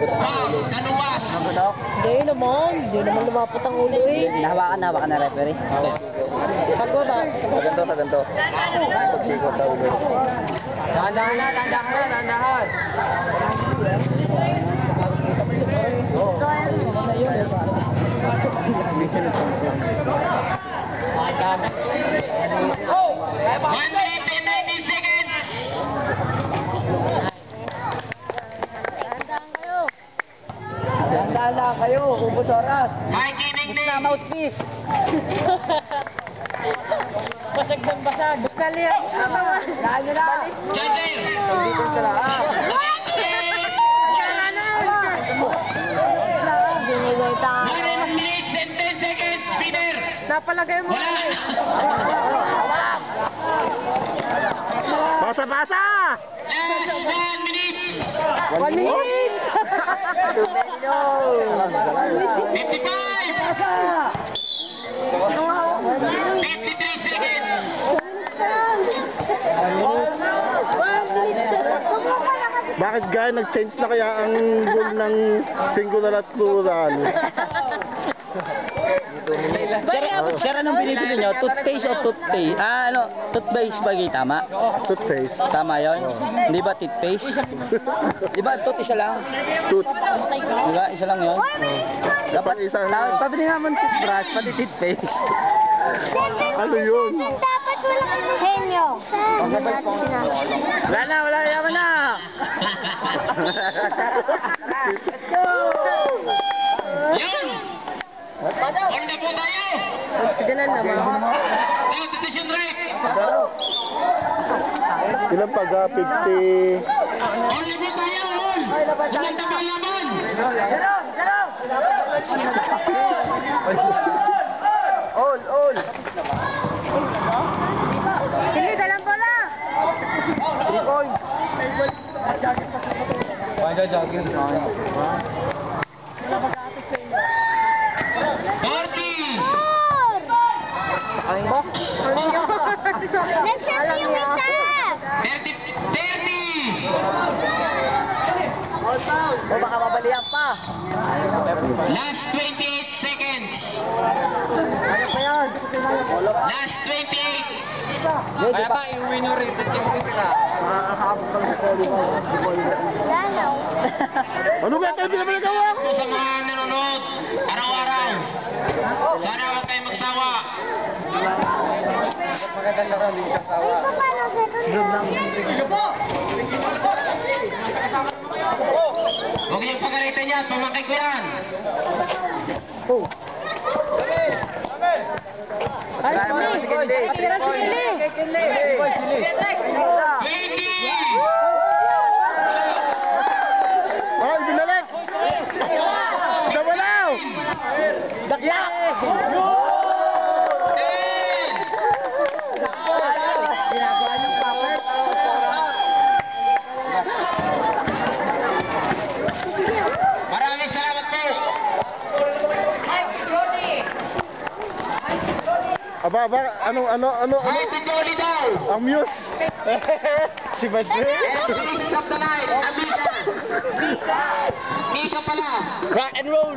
Kanuwas. Hindi naman lumapot ang ulo eh. Nahawakan na referee. Pagbaba. Sa ganito. Pagsikot sa ulo. Dahan-dahan. Dahan-dahan kayo, ubos oras. Na mouthpiece. Basag ng basag. Buskali yan. Dahan nyo na. Pagdito sa lahat. Napalagay mo. Basa! Last 1 minute. 1 minute. 53 seconds. Bakit gaya nag-change na kaya ang rule ng singular at plural? Sir, anong binibili nyo? Toothpaste o toothpaste? Toothpaste ba kayo tama? Toothpaste. Tama yun? Hindi ba toothpaste? Di ba tooth isa lang? Tooth. Di ba? Isa lang yun? Dapat isa lang. Pabili nga mo ng toothbrush, pati toothpaste. Ano yun? Dapat wala kang henyo. Wala yaman na! Yun. On na po tayo. Sigalan naman. South Station Right. Ilan pa ga? 50... On na po tayo. Kumanta ba laban? All! Sige, dalang bola. 3 points! Jogging. 40. Ang ba? Nag-shot yung isa. 30. O baka mabalian pa. Last 28 seconds. Ano pa yan? Last 28. Kaya pa, iuwi nyo rin. Tapos yung ka. Makakakabot ka sa volleyball. Lalaw. Ano ba? Tayo naman nagawa ko! Sa mga nanonood, araw-araw. Sana huwag kayong magsawa. Magandang laro, hindi ka sawa. Paano sa Huwag niyong pagalitan yan. Pamangkin ko yan. Ay, tira si Kili. 20. Ay, binalik! Sabalaw! Dakyak! 10. Ginagawa niyong proper. Maraming salamat po. Aba, ano? Ay, si Jolly daw. Ang mute! Si Badre! Ending of the night. Amika. Mika pala. Rock and roll!